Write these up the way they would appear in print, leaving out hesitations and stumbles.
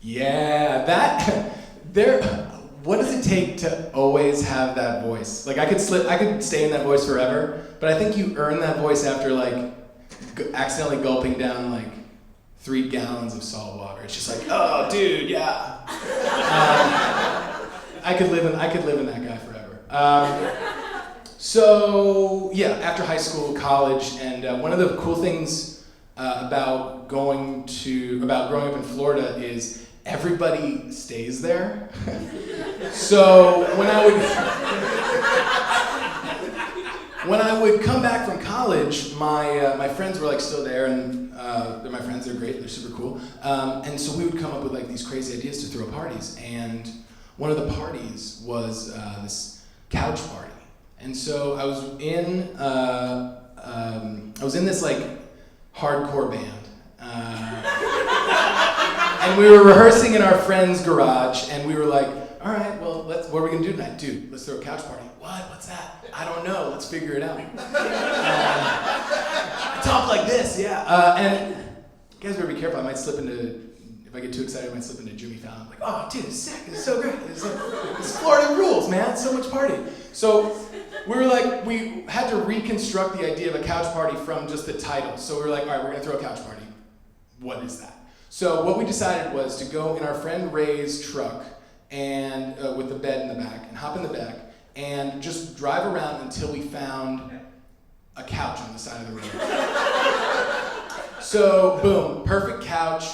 Yeah, that there. What does it take to always have that voice? Like I could stay in that voice forever, but I think you earn that voice after like accidentally gulping down like 3 gallons of salt water. It's just like, oh, dude, yeah. I could live in that guy forever. So yeah, after high school, college, and one of the cool things about growing up in Florida is everybody stays there. So when I would come back from college, my friends were like still there, and they're my friends. They're great. They're super cool. And so we would come up with like these crazy ideas to throw parties. And one of the parties was this couch party. And so I was in this like hardcore band, and we were rehearsing in our friend's garage, and we were like, all right, well, what are we gonna do tonight? Dude, let's throw a couch party. What? What's that? I don't know. Let's figure it out. I talk like this, yeah. And you guys better be careful. I might slip into, if I get too excited, I might slip into Jimmy Fallon. Like, oh, dude, it's sick. It's so great. It's Florida rules, man. It's so much party. So we were like, we had to reconstruct the idea of a couch party from just the title. So we were like, all right, we're gonna throw a couch party. What is that? So what we decided was to go in our friend Ray's truck and with the bed in the back, and hop in the back and just drive around until we found a couch on the side of the road. So boom, perfect couch.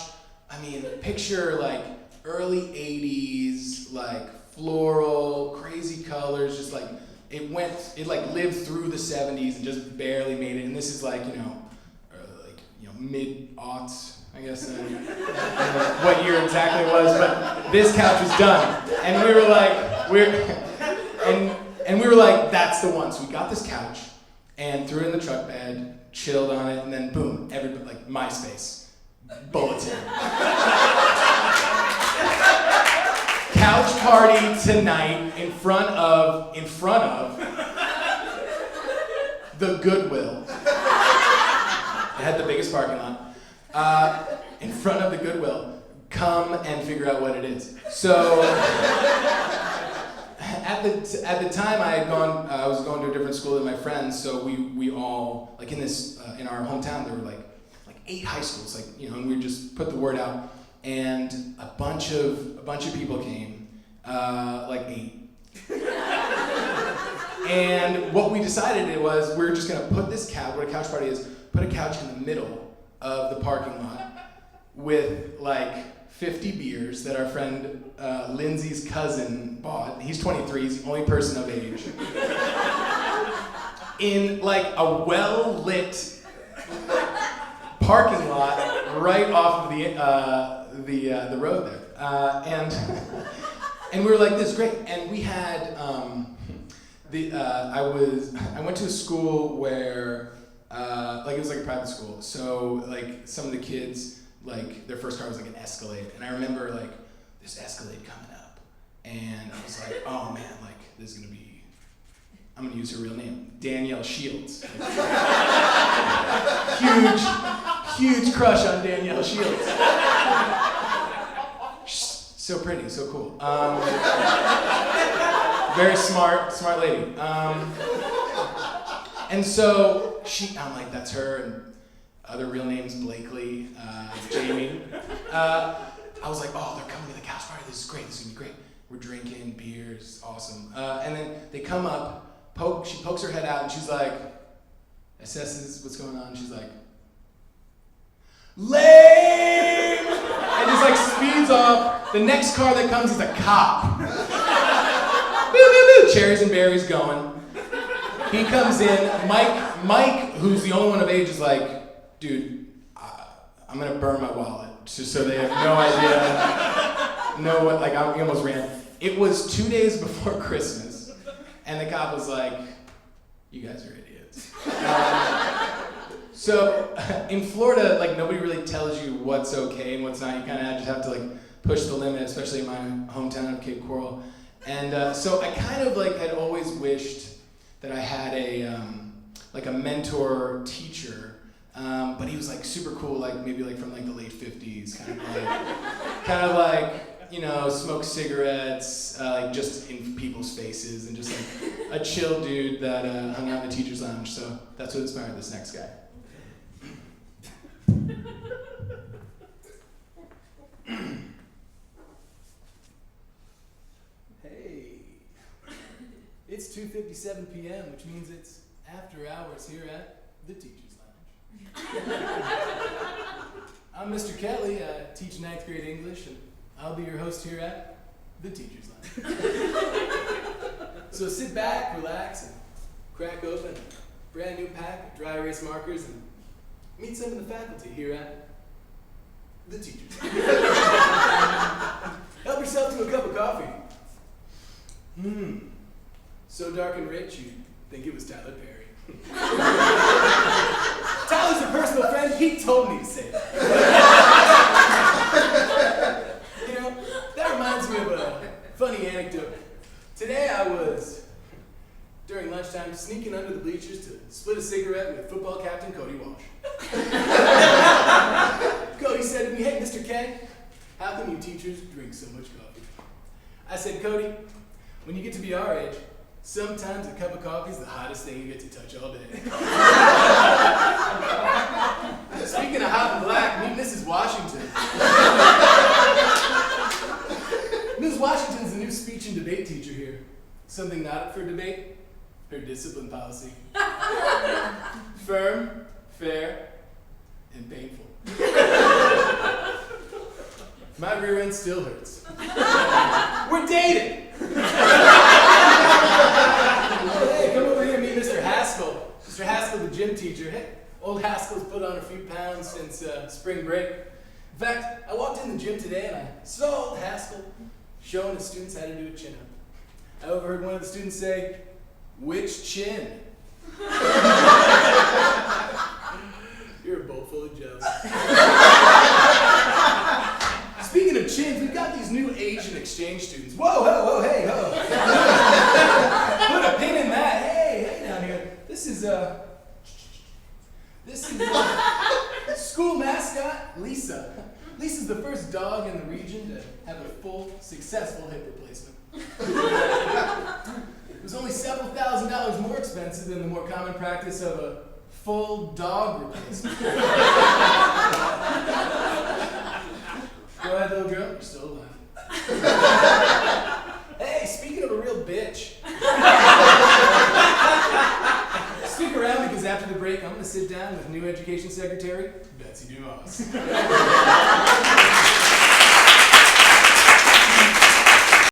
I mean, picture like early 80s, like floral, crazy colors, just like it like lived through the 70s and just barely made it. And this is like, mid-aughts, I guess. I don't know what year exactly it was, but this couch was done. And we were like, we were like, that's the one. So we got this couch and threw it in the truck bed, chilled on it, and then boom, everybody, like MySpace, bulletin. Couch party tonight in front of the Goodwill. It had the biggest parking lot. In front of the Goodwill. Come and figure out what it is. So at the time I was going to a different school than my friends, so we all, like in our hometown there were like 8 high schools, and we just put the word out, and a bunch of people came, like 8. And what we decided was we're just gonna put this couch, what a couch party is, put a couch in the middle of the parking lot with like 50 beers that our friend Lindsay's cousin bought. He's 23, he's the only person of age. In like a well-lit parking lot right off of the road there. And we were like, this is great. And we had, I went to a school where, it was like a private school. So like some of the kids, like their first car was like an Escalade. And I remember like this Escalade coming up. And I was like, oh man, like this is gonna be, I'm gonna use her real name, Danielle Shields. Huge crush on Danielle Shields. So pretty, so cool. Very smart lady. And so I'm like, that's her, and other real names, Blakely, Jamie. I was like, oh, they're coming to the couch party, this is great, this is gonna be great. We're drinking beers, awesome. And then they come up, she pokes her head out, and she's like, assesses what's going on, she's like, lame! And just like speeds off. The next car that comes is a cop. Boo, boo, boo. Cherries and berries going. He comes in. Mike, who's the only one of age, is like, dude, I'm gonna burn my wallet, just so they have no idea. He almost ran. It was 2 days before Christmas, and the cop was like, you guys are idiots. So in Florida, like nobody really tells you what's okay and what's not. You kind of just have to like push the limit, especially in my hometown of Cape Coral. And so I kind of like had always wished that I had a mentor teacher But he was like super cool, like maybe like from like the late 50s, kind of like, you know, smoked cigarettes, like just in people's faces, and just like a chill dude that hung out in the teacher's lounge. So that's what inspired this next guy. Hey, it's 2:57 p.m., which means it's after hours here at the Teacher's Lounge. I'm Mr. Kelly. I teach 9th grade English, and I'll be your host here at the Teacher's Lounge. So sit back, relax, and crack open a brand new pack of dry erase markers and meet some of the faculty here at the Teacher's Lounge. Help yourself to a cup of coffee. So dark and rich, you'd think it was Tyler Perry. Tyler's a personal friend, he told me to say that. You know, that reminds me of a funny anecdote. Today I was, during lunchtime, sneaking under the bleachers to split a cigarette with football captain Cody Walsh. Cody said to me, "Hey, Mr. K, how come you teachers drink so much coffee?" I said, "Cody, when you get to be our age, sometimes a cup of coffee is the hottest thing you get to touch all day." Speaking of hot and black, meet Mrs. Washington. Mrs. Washington's the new speech and debate teacher here. Something not up for debate? Her discipline policy. Firm, fair, and painful. My rear end still hurts. We're dating! Hey, come over here and meet Mr. Haskell. Mr. Haskell, the gym teacher. Hey, old Haskell's put on a few pounds since spring break. In fact, I walked in the gym today and I saw old Haskell showing his students how to do a chin-up. I overheard one of the students say, "Which chin?" You're a bowl full of jello. Speaking of chins, we've got these new Asian exchange students. Whoa, ho, ho, hey, ho. Put a pin in that. Hey down here. This is school mascot, Lisa. Lisa's the first dog in the region to have a full, successful hip replacement. It was only several $1,000s more expensive than the more common practice of a full dog replacement. Go ahead, little girl, you're still alive. Hey, speaking of a real bitch. Stick around because after the break, I'm going to sit down with new Education Secretary, Betsy DeVos.